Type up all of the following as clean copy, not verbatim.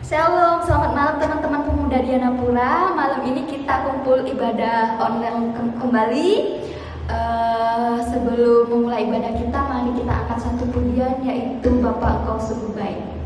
Shalom, selamat malam teman-teman pemuda Dianapura. Malam ini kita kumpul ibadah online kembali. Sebelum memulai ibadah kita, mari kita angkat satu pujian, yaitu Bapa Engkau Sungguh Baik.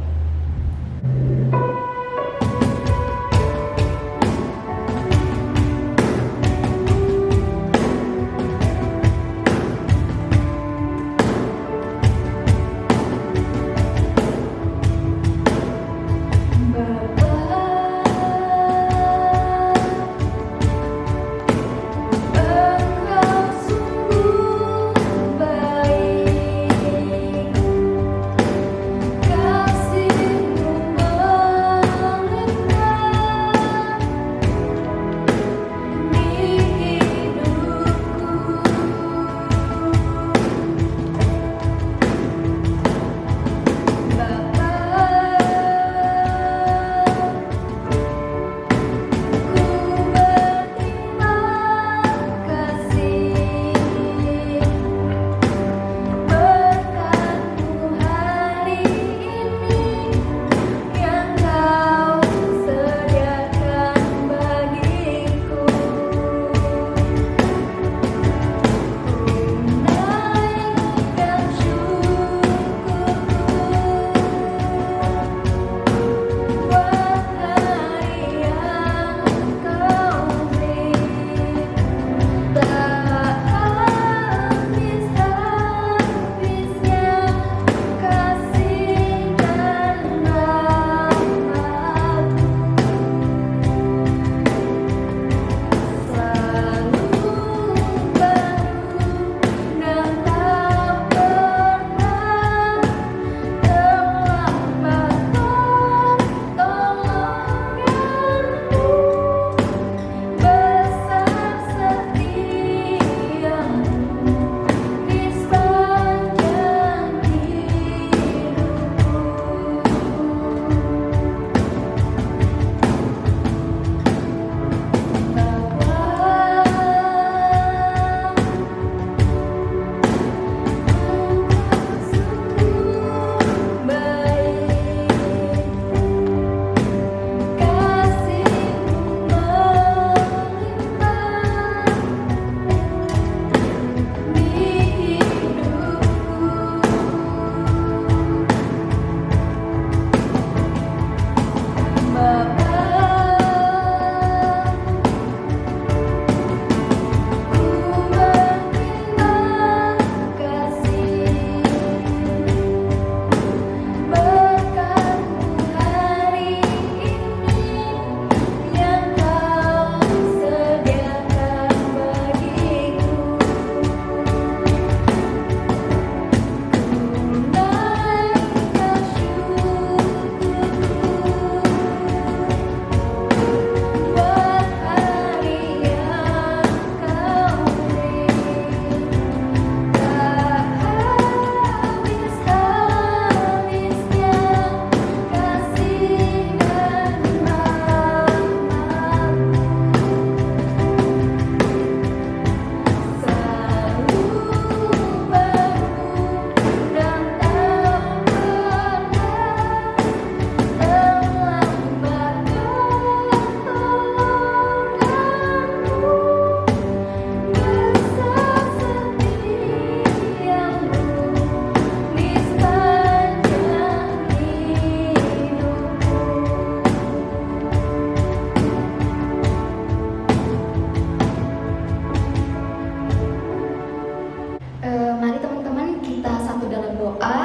Mari teman-teman kita satu dalam doa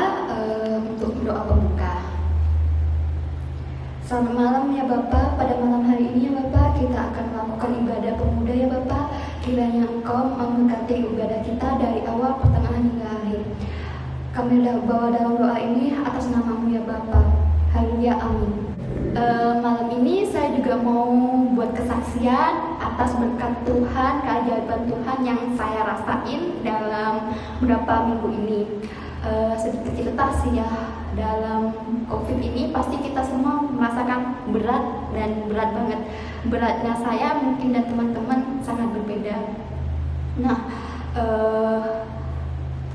untuk doa pembuka. Selamat malam ya Bapak. Pada malam hari ini ya Bapak, kita akan melakukan ibadah pemuda ya Bapak. Kiranya Engkau memberkati ibadah kita dari awal, pertengahan hingga akhir. Kami bawa dalam doa ini atas namamu ya Bapak. Haleluya, amin. Malam ini saya juga mau buat kesaksian atas berkat Tuhan, keajaiban Tuhan yang saya rasain dalam beberapa minggu ini. Sedikit cerita sih ya, dalam COVID ini pasti kita semua merasakan berat dan berat banget. Beratnya saya mungkin dan teman-teman sangat berbeda. Nah,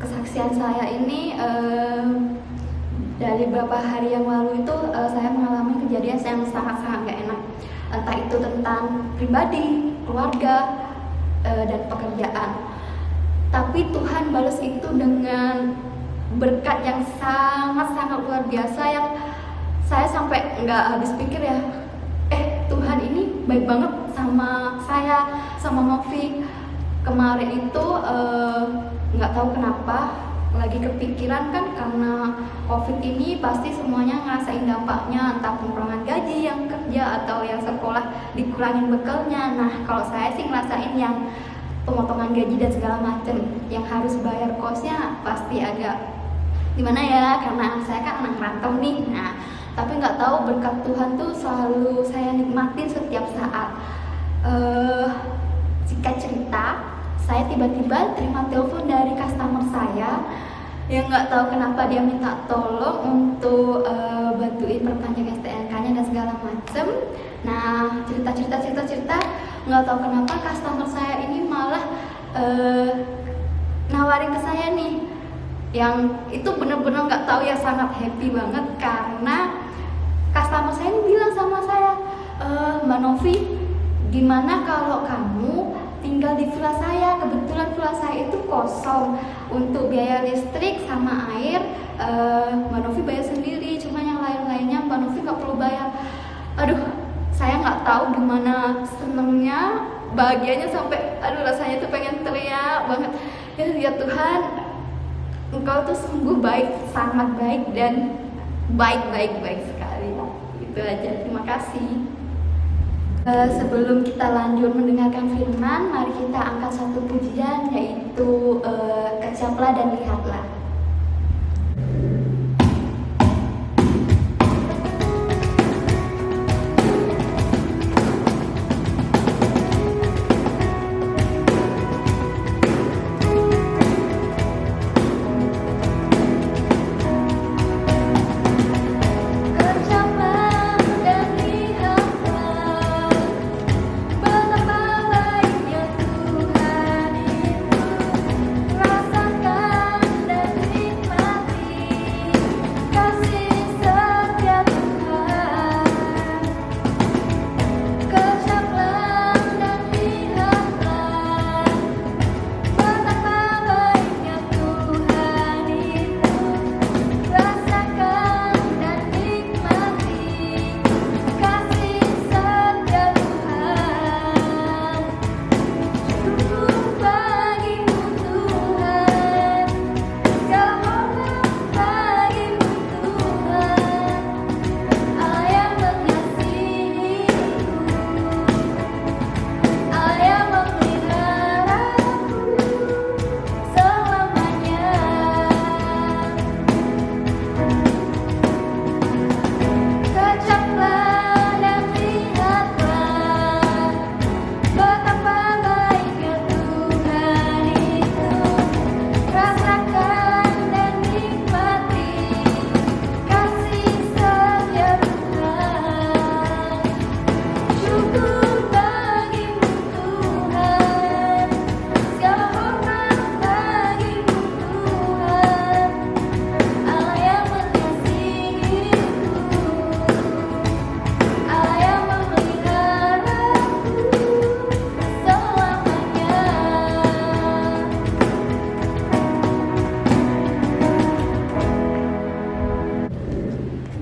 kesaksian saya ini Dari beberapa hari yang lalu itu saya mengalami kejadian yang sangat-sangat gak enak. Entah itu tentang pribadi, keluarga, dan pekerjaan. Tapi Tuhan balas itu dengan berkat yang sangat-sangat luar biasa yang saya sampai nggak habis pikir ya. Tuhan ini baik banget sama saya, sama Novi. Kemarin itu nggak tahu kenapa lagi kepikiran kan, karena COVID ini pasti semuanya ngerasain dampaknya, entah pengurangan gaji yang kerja atau yang sekolah dikurangin bekalnya. Nah, kalau saya sih ngerasain yang pemotongan gaji dan segala macem, yang harus bayar kosnya pasti agak gimana ya, karena saya kan anak rantau nih. Nah, tapi nggak tahu berkat Tuhan tuh selalu saya nikmatin setiap saat. Singkat cerita, saya tiba-tiba terima telepon dari customer saya yang nggak tahu kenapa dia minta tolong untuk bantuin perpanjang STNK-nya dan segala macem. Nah, cerita nggak tahu kenapa customer saya ini malah nawarin ke saya nih, yang itu bener-bener nggak tahu ya, sangat happy banget karena customer saya ini bilang sama saya, Mbak Novi, gimana kalau kamu tinggal di villa saya? Kebetulan villa saya itu kosong, untuk biaya listrik sama air Mbak Novi bayar sendiri, cuma yang lain-lainnya Mbak Novi nggak perlu bayar. Aduh, saya nggak tahu gimana senengnya, bahagianya sampai rasanya tuh pengen teriak banget. Ya Tuhan, Engkau tuh sungguh baik, sangat baik, dan baik sekali. Itu aja, terima kasih. Sebelum kita lanjut mendengarkan firman, mari kita angkat satu pujian, yaitu Kecaplah dan Lihatlah.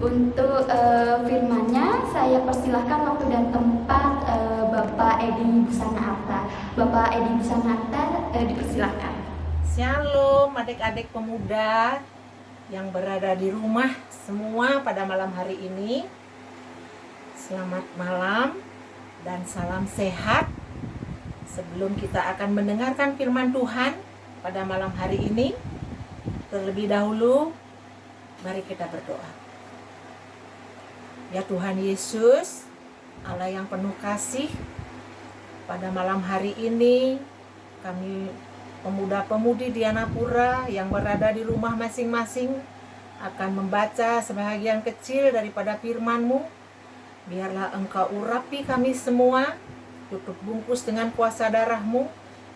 Untuk firman-Nya saya persilahkan waktu dan tempat Bapak Edi Busana Arta. Bapak Edi Busana Arta, dipersilahkan. Shalom adik-adik pemuda yang berada di rumah semua pada malam hari ini. Selamat malam dan salam sehat. Sebelum kita akan mendengarkan firman Tuhan pada malam hari ini, terlebih dahulu mari kita berdoa. Ya Tuhan Yesus, Allah yang penuh kasih, pada malam hari ini kami pemuda-pemudi Dianapura yang berada di rumah masing-masing akan membaca sebahagian kecil daripada firman-Mu. Biarlah Engkau urapi kami semua, tutup bungkus dengan kuasa darah-Mu,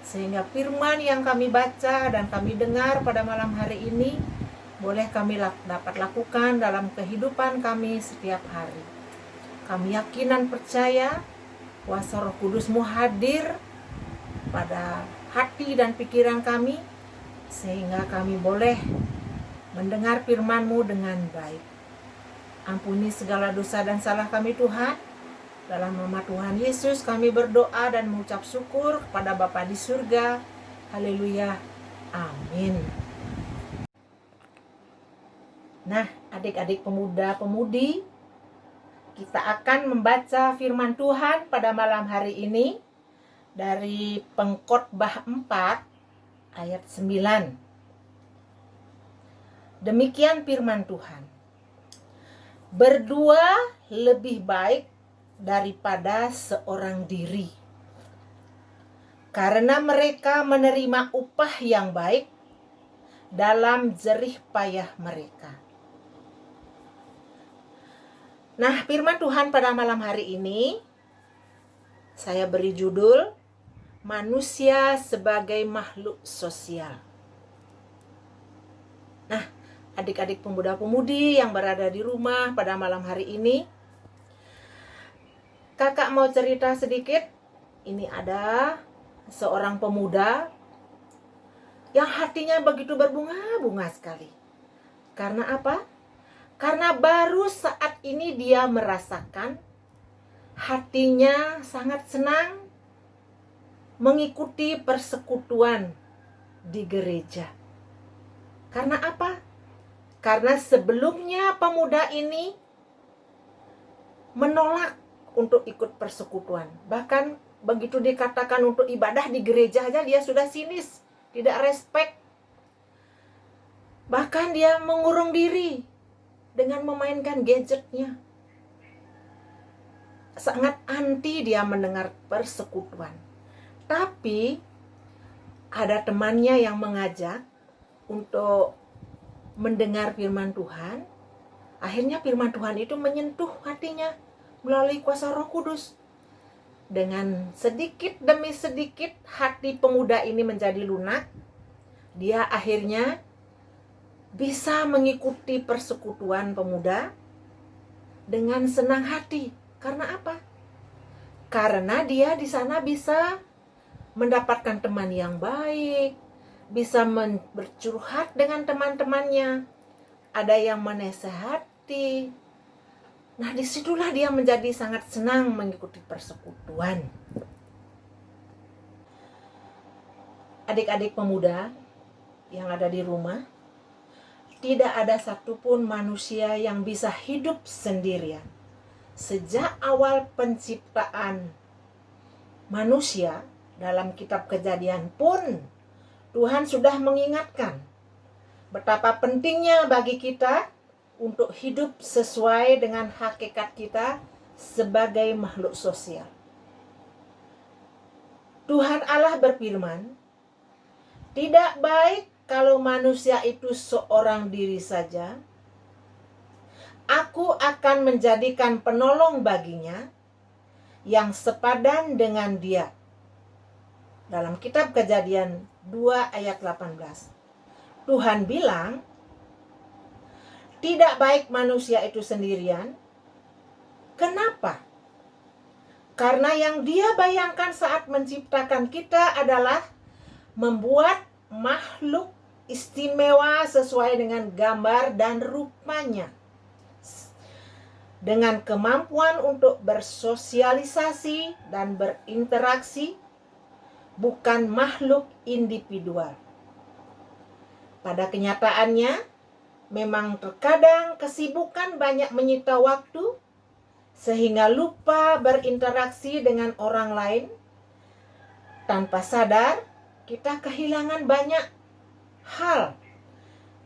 sehingga firman yang kami baca dan kami dengar pada malam hari ini boleh kami dapat lakukan dalam kehidupan kami setiap hari. Kami yakin dan percaya kuasa Roh Kudus-Mu hadir pada hati dan pikiran kami, sehingga kami boleh mendengar firman-Mu dengan baik. Ampuni segala dosa dan salah kami Tuhan. Dalam nama Tuhan Yesus kami berdoa dan mengucap syukur kepada Bapa di surga. Haleluya. Amin. Nah, adik-adik pemuda-pemudi, kita akan membaca firman Tuhan pada malam hari ini dari Pengkhotbah 4 ayat 9. Demikian firman Tuhan. Berdua lebih baik daripada seorang diri, karena mereka menerima upah yang baik dalam jerih payah mereka. Nah, firman Tuhan pada malam hari ini saya beri judul Manusia sebagai Makhluk Sosial. Nah, adik-adik pemuda-pemudi yang berada di rumah pada malam hari ini, kakak mau cerita sedikit. Ini ada seorang pemuda yang hatinya begitu berbunga-bunga sekali. Karena apa? Karena baru saat ini dia merasakan hatinya sangat senang mengikuti persekutuan di gereja. Karena apa? Karena sebelumnya pemuda ini menolak untuk ikut persekutuan. Bahkan begitu dikatakan untuk ibadah di gereja aja dia sudah sinis, tidak respect. Bahkan dia mengurung diri dengan memainkan gadgetnya. Sangat anti dia mendengar persekutuan. Tapi ada temannya yang mengajak untuk mendengar firman Tuhan. Akhirnya firman Tuhan itu menyentuh hatinya melalui kuasa Roh Kudus. Dengan sedikit demi sedikit hati pemuda ini menjadi lunak. Dia akhirnya bisa mengikuti persekutuan pemuda dengan senang hati. Karena apa? Karena dia di sana bisa mendapatkan teman yang baik, bisa bercurhat dengan teman-temannya, ada yang menasehati. Nah, disitulah dia menjadi sangat senang mengikuti persekutuan. Adik-adik pemuda yang ada di rumah, tidak ada satupun manusia yang bisa hidup sendirian. Sejak awal penciptaan manusia dalam kitab Kejadian pun Tuhan sudah mengingatkan betapa pentingnya bagi kita untuk hidup sesuai dengan hakikat kita sebagai makhluk sosial. Tuhan Allah berfirman, tidak baik kalau manusia itu seorang diri saja. Aku akan menjadikan penolong baginya yang sepadan dengan dia. Dalam kitab Kejadian 2 ayat 18. Tuhan bilang, tidak baik manusia itu sendirian. Kenapa? Karena yang dia bayangkan saat menciptakan kita adalah membuat makhluk istimewa sesuai dengan gambar dan rupanya. Dengan kemampuan untuk bersosialisasi dan berinteraksi, bukan makhluk individual. Pada kenyataannya, memang terkadang kesibukan banyak menyita waktu, sehingga lupa berinteraksi dengan orang lain. Tanpa sadar, kita kehilangan banyak hal.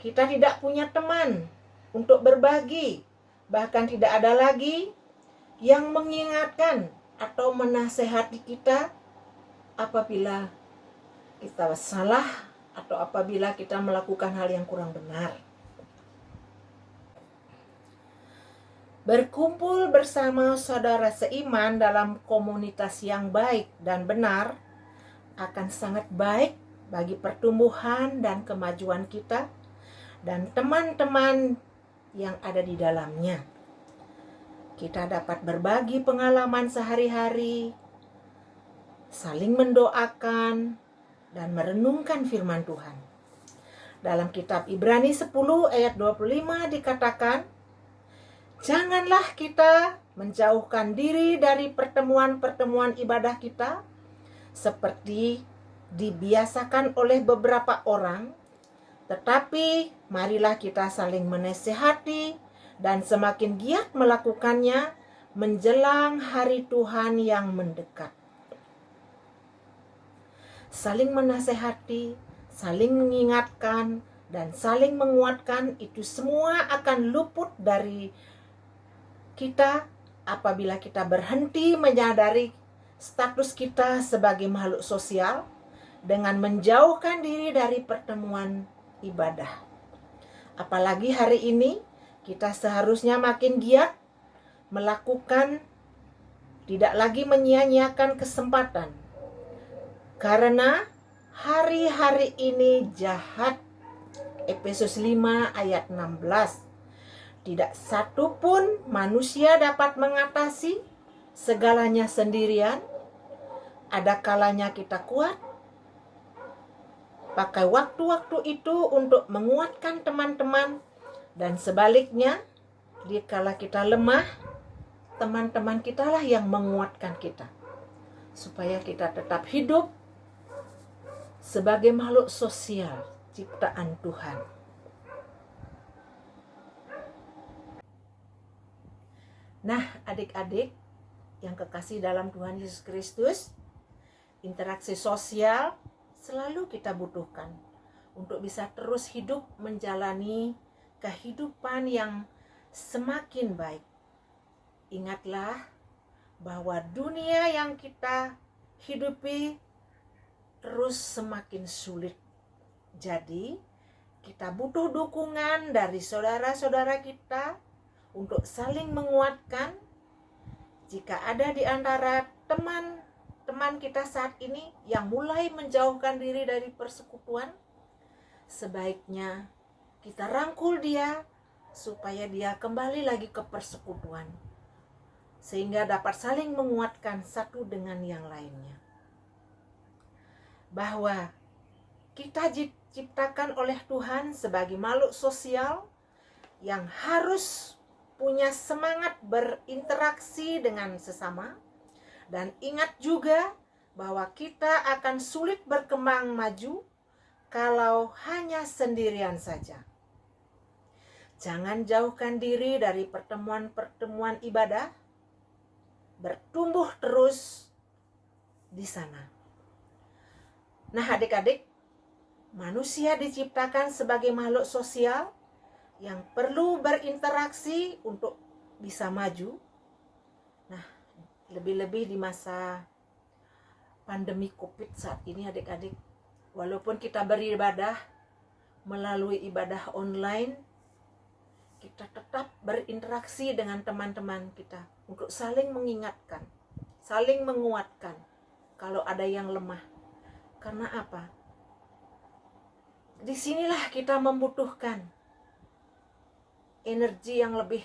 Kita tidak punya teman untuk berbagi. Bahkan tidak ada lagi yang mengingatkan atau menasehati kita apabila kita salah atau apabila kita melakukan hal yang kurang benar. Berkumpul bersama saudara seiman dalam komunitas yang baik dan benar akan sangat baik bagi pertumbuhan dan kemajuan kita dan teman-teman yang ada di dalamnya. Kita dapat berbagi pengalaman sehari-hari, saling mendoakan, dan merenungkan firman Tuhan. Dalam kitab Ibrani 10 ayat 25 dikatakan, janganlah kita menjauhkan diri dari pertemuan-pertemuan ibadah kita, seperti dibiasakan oleh beberapa orang, tetapi marilah kita saling menasihati dan semakin giat melakukannya menjelang hari Tuhan yang mendekat. Saling menasehati, saling mengingatkan, dan saling menguatkan itu semua akan luput dari kita apabila kita berhenti menyadari status kita sebagai makhluk sosial dengan menjauhkan diri dari pertemuan ibadah. Apalagi hari ini kita seharusnya makin giat melakukan, tidak lagi menyia-nyiakan kesempatan. Karena hari-hari ini jahat. Efesus 5 ayat 16. Tidak satu pun manusia dapat mengatasi segalanya sendirian. Ada kalanya kita kuat. Pakai waktu-waktu itu untuk menguatkan teman-teman. Dan sebaliknya, dikala kita lemah, teman-teman kita lah yang menguatkan kita. Supaya kita tetap hidup sebagai makhluk sosial ciptaan Tuhan. Nah, adik-adik yang kekasih dalam Tuhan Yesus Kristus, interaksi sosial selalu kita butuhkan untuk bisa terus hidup menjalani kehidupan yang semakin baik. Ingatlah bahwa dunia yang kita hidupi terus semakin sulit. Jadi, kita butuh dukungan dari saudara-saudara kita untuk saling menguatkan. Jika ada di antara teman-teman kita saat ini yang mulai menjauhkan diri dari persekutuan, sebaiknya kita rangkul dia supaya dia kembali lagi ke persekutuan, sehingga dapat saling menguatkan satu dengan yang lainnya. Bahwa kita diciptakan oleh Tuhan sebagai makhluk sosial yang harus punya semangat berinteraksi dengan sesama. Dan ingat juga bahwa kita akan sulit berkembang maju kalau hanya sendirian saja. Jangan jauhkan diri dari pertemuan-pertemuan ibadah. Bertumbuh terus di sana. Nah, adik-adik, manusia diciptakan sebagai makhluk sosial yang perlu berinteraksi untuk bisa maju. Nah, lebih-lebih di masa pandemi COVID saat ini, adik-adik, walaupun kita beribadah melalui ibadah online, kita tetap berinteraksi dengan teman-teman kita untuk saling mengingatkan, saling menguatkan kalau ada yang lemah. Karena apa? Disinilah kita membutuhkan energi yang lebih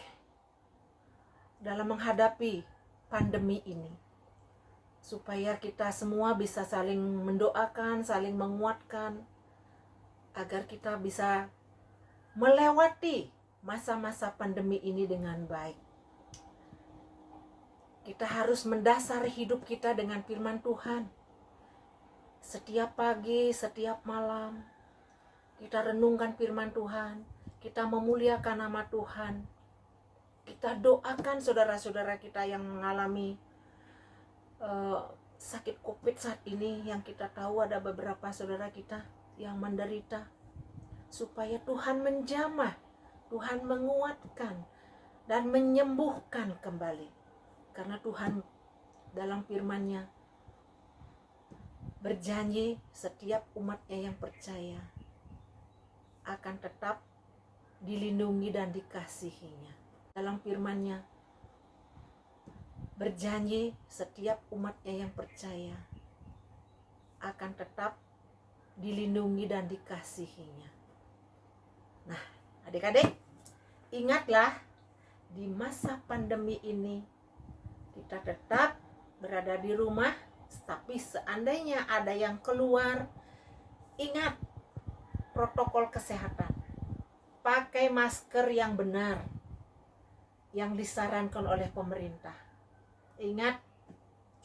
dalam menghadapi pandemi ini, supaya kita semua bisa saling mendoakan, saling menguatkan, agar kita bisa melewati masa-masa pandemi ini dengan baik. Kita harus mendasari hidup kita dengan firman Tuhan. Setiap pagi, setiap malam, kita renungkan firman Tuhan. Kita memuliakan nama Tuhan. Kita doakan saudara-saudara kita yang mengalami sakit COVID saat ini, yang kita tahu ada beberapa saudara kita yang menderita, supaya Tuhan menjamah, Tuhan menguatkan dan menyembuhkan kembali. Karena Tuhan dalam firman-Nya berjanji setiap umat-Nya yang percaya akan tetap dilindungi dan dikasihinya. Dalam firman-Nya berjanji setiap umat-Nya yang percaya akan tetap dilindungi dan dikasihinya. Nah, Adik-adik, ingatlah di masa pandemi ini kita tetap berada di rumah, tapi seandainya ada yang keluar, ingat protokol kesehatan. Pakai masker yang benar, yang disarankan oleh pemerintah. Ingat,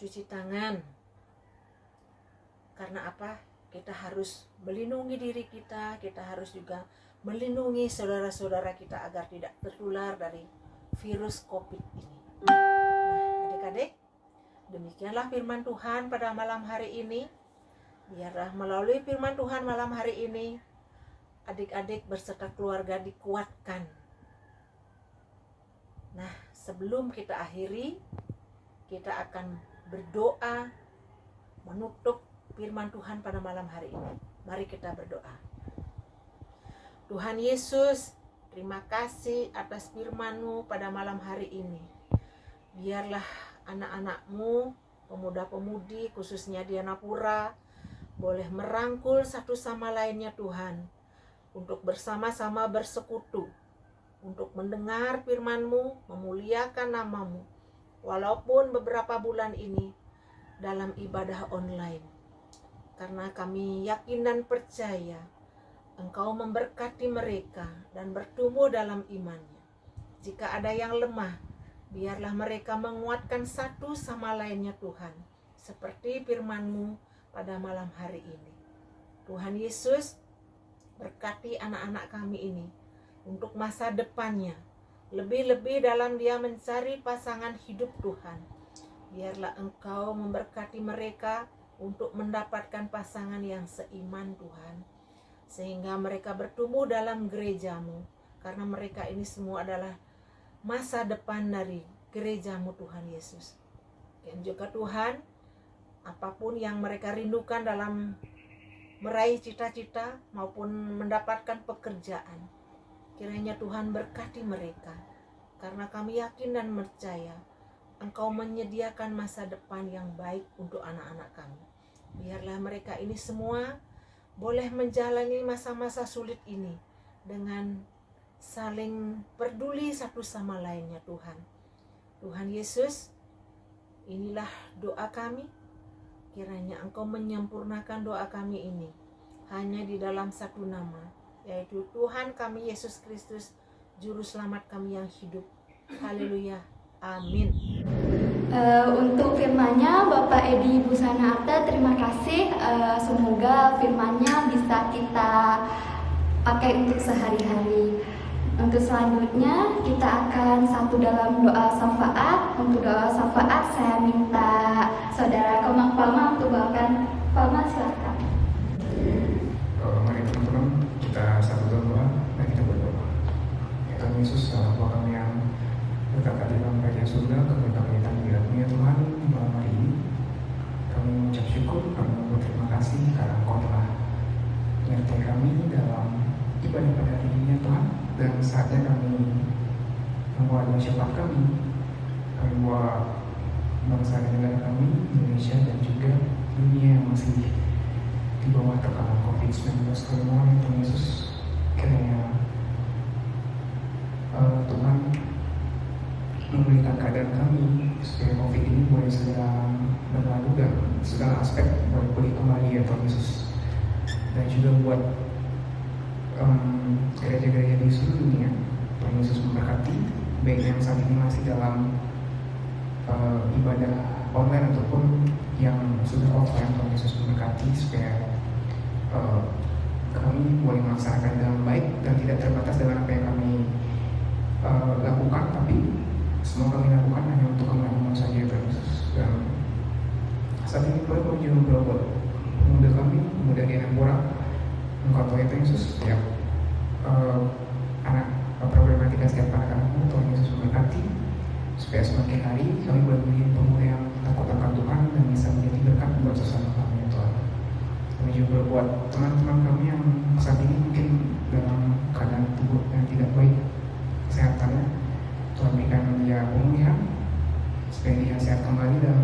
cuci tangan. Karena apa? Kita harus melindungi diri kita, kita harus juga melindungi saudara-saudara kita agar tidak tertular dari virus COVID ini. Nah, adik-adik, demikianlah firman Tuhan pada malam hari ini. Biarlah melalui firman Tuhan malam hari ini, adik-adik berserta keluarga dikuatkan. Nah, sebelum kita akhiri, kita akan berdoa menutup firman Tuhan pada malam hari ini. Mari kita berdoa. Tuhan Yesus, terima kasih atas firman-Mu pada malam hari ini. Biarlah anak-anak-Mu, pemuda-pemudi khususnya di Dianapura, boleh merangkul satu sama lainnya Tuhan, untuk bersama-sama bersekutu, untuk mendengar firman-Mu, memuliakan nama-Mu, walaupun beberapa bulan ini dalam ibadah online. Karena kami yakin dan percaya Engkau memberkati mereka dan bertumbuh dalam imannya. Jika ada yang lemah, biarlah mereka menguatkan satu sama lainnya Tuhan, seperti firman-Mu pada malam hari ini. Tuhan Yesus, berkati anak-anak kami ini untuk masa depannya, lebih-lebih dalam dia mencari pasangan hidup Tuhan. Biarlah Engkau memberkati mereka untuk mendapatkan pasangan yang seiman Tuhan, sehingga mereka bertumbuh dalam gereja-Mu, karena mereka ini semua adalah masa depan dari gereja-Mu Tuhan Yesus. Dan juga Tuhan, apapun yang mereka rindukan dalam meraih cita-cita maupun mendapatkan pekerjaan, kiranya Tuhan berkati mereka, karena kami yakin dan percaya Engkau menyediakan masa depan yang baik untuk anak-anak kami. Biarlah mereka ini semua boleh menjalani masa-masa sulit ini dengan saling peduli satu sama lainnya Tuhan. Tuhan Yesus, inilah doa kami. Kiranya Engkau menyempurnakan doa kami ini hanya di dalam satu nama, yaitu Tuhan kami Yesus Kristus, Juru Selamat kami yang hidup. Haleluya. Amin. Untuk firman-Nya Bapak Edi Busana Arta, terima kasih. Semoga firman-Nya bisa kita pakai untuk sehari-hari. Untuk selanjutnya kita akan satu dalam doa syafaat. Untuk doa syafaat saya minta Saudara Komang Palma untuk bawakan. Palma, silakan. Mari teman-teman kita satu dalam doa dan kita berdoa. Ya Tuhan Yesus, Bapa kami yang berkata di dalam kerajaan surga, kami berkaitan dengan ya Tuhan, malam hari ini kami mengucap syukur, kami berterima kasih karena Engkau telah menyertai kami dalam ibadah pada hari ini ya Tuhan. Dan saatnya kami membawa masyarakat kami bawa bangsa dan negara kami, Indonesia dan juga dunia yang masih di bawah tekanan COVID-19. Kami mohon ya Tuhan Yesus, kiranya Tuhan memulihkan keadaan kami supaya COVID ini boleh segera berlalu dan segala aspek boleh pulih kembali ya Tuhan Yesus. Dan juga buat gereja-gereja di seluruh dunia, Tuhan Yesus memberkati, baik yang saat ini masih dalam ibadah online ataupun yang sudah offline. Tuhan Yesus memberkati supaya kami boleh melaksanakan dengan baik dan tidak terbatas dengan apa yang kami lakukan, tapi semua kami lakukan hanya untuk kemuliaan saja ya Tuhan Yesus. Dan saat ini Tuhan juga berbuat pemuda kami, pemuda Dianapura, Engkau tahu ya Tuhan Yesus, setiap anak problematika setiap anak-anakmu, Tuhan Yesus memberkati supaya semakin hari kami boleh menjadi pemuda yang takut akan Tuhan dan bisa menjadi berkat buat sesama kami ya Tuhan. Kami juga buat teman-teman kami yang saat ini mungkin dalam keadaan tubuh yang tidak baik kesehatannya, Tuhan berikan dia pemulihan supaya dia sehat kembali. Dan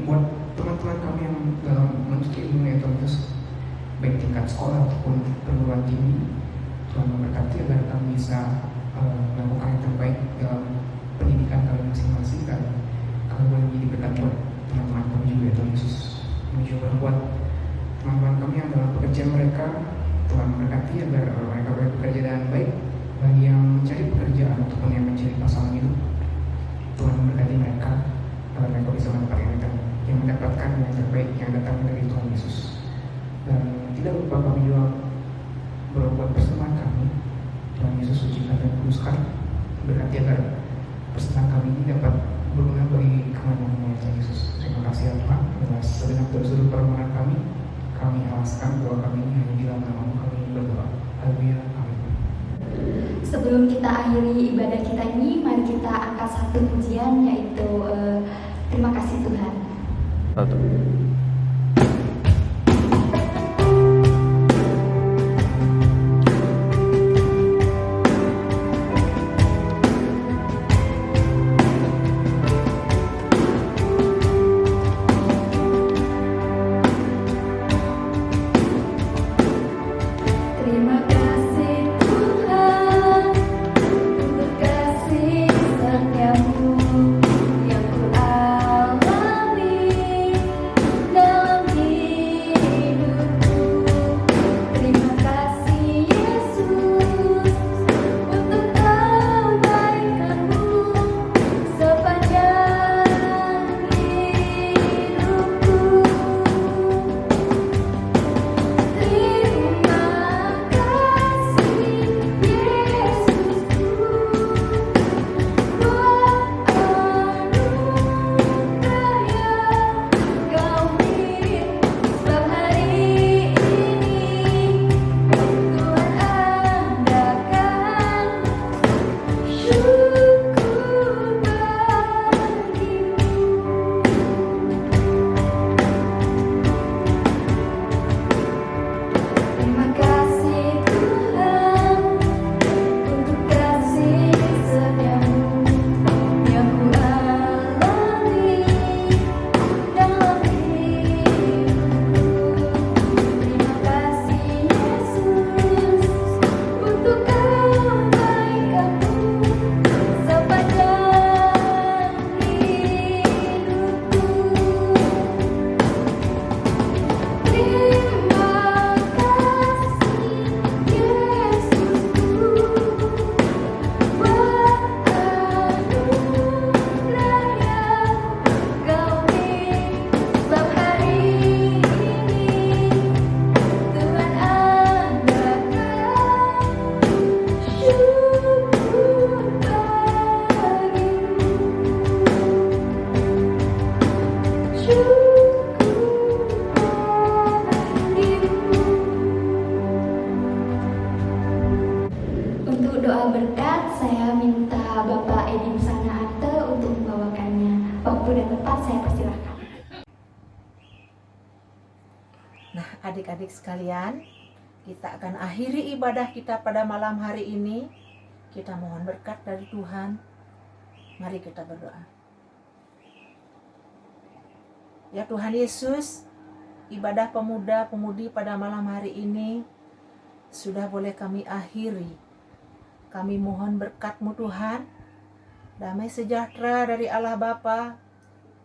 buat teman-teman kami yang dalam menuntut ilmu ya Tuhan Yesus, baik tingkat sekolah ataupun perguruan tinggi, Tuhan memberkati agar kami bisa melakukan yang terbaik dalam pendidikan kami masing-masing, dan kami boleh menjadi berkat buat teman-teman kami juga, Tuhan Yesus. Kami juga buat teman-teman kami yang dalam pekerjaan mereka, Tuhan memberkati agar mereka boleh bekerja dengan baik. Bagi yang mencari pekerjaan ataupun yang mencari pasangan hidup, Tuhan memberkati mereka agar mereka bisa mendapatkan yang terbaik yang datang dari Tuhan Yesus. Dan tidak lupa kami juga berbuat persembahan kami, Tuhan Yesus sucikan dan kuduskan, berkati agar persembahan kami ini dapat berguna bagi kemenangan Tuhan Yesus. Terima kasih ya Tuhan, atas segenap dosa-dosa permohonan kami alaskan doa kami ini hanya di dalam nama-Mu kami berdoa. Haleluya, amin. Sebelum kita akhiri ibadah kita ini, mari kita angkat satu pujian, yaitu terima kasih Tuhan. Terima kasih Tuhan untuk kasih setiamu yang ku alami dalam hidupku. Terima kasih Yesus untuk kebaikanmu sepanjang hidupku. Terima kasih Yesusku buat anugerah yang Kau beri. Sebab hari ini Tuhan adakan syukur bagimu. Terima kasih Tuhan untuk kasih setiamu yang ku alami dalam hidupku. Terima kasih Yesus untuk kebaikanmu sepanjang hidupku. Terima kasih Yesusku buat anugerah yang Kau beri. Sebab hari ini Tuhan adakan syukur bagimu. Untuk doa berkat, saya minta Bapak Edi Musana Arte untuk membawakannya. Waktu dan tempat saya persilahkan. Nah, adik-adik sekalian, kita akan akhiri ibadah kita pada malam hari ini. Kita mohon berkat dari Tuhan. Mari kita berdoa. Ya Tuhan Yesus, ibadah pemuda-pemudi pada malam hari ini sudah boleh kami akhiri. Kami mohon berkat-Mu Tuhan, damai sejahtera dari Allah Bapa,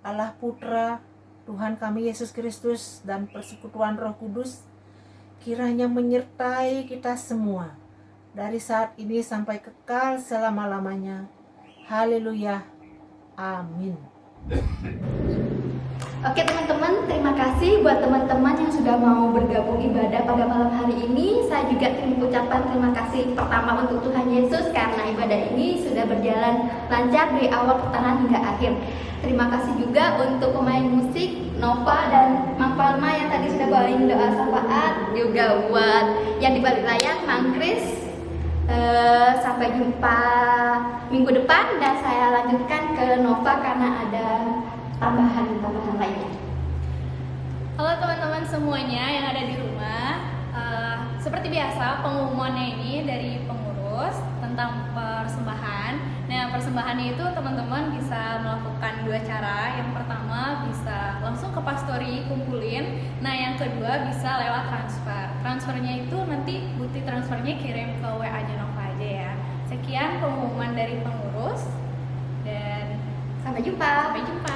Allah Putra, Tuhan kami Yesus Kristus, dan persekutuan Roh Kudus, kiranya menyertai kita semua, dari saat ini sampai kekal selama-lamanya. Haleluya. Amin. Oke teman-teman, terima kasih buat teman-teman yang sudah mau bergabung ibadah pada malam hari ini. Saya juga mengucapkan terima kasih pertama untuk Tuhan Yesus karena ibadah ini sudah berjalan lancar dari awal pertengahan hingga akhir. Terima kasih juga untuk pemain musik Nova dan Mang Palma yang tadi sudah bawain doa syafaat, juga buat yang di balik layar Mang Kris. Sampai jumpa minggu depan, dan saya lanjutkan ke Nova karena ada tambahan lainnya. Halo teman-teman semuanya yang ada di rumah. Seperti biasa pengumumannya ini dari pengurus tentang persembahan. Nah, persembahannya itu teman-teman bisa melakukan dua cara. Yang pertama bisa langsung ke pastori kumpulin. Nah, yang kedua bisa lewat transfer. Transfernya itu nanti bukti transfernya kirim ke WA Nova aja ya. Sekian pengumuman dari pengurus dan Sampai jumpa. sampai jumpa.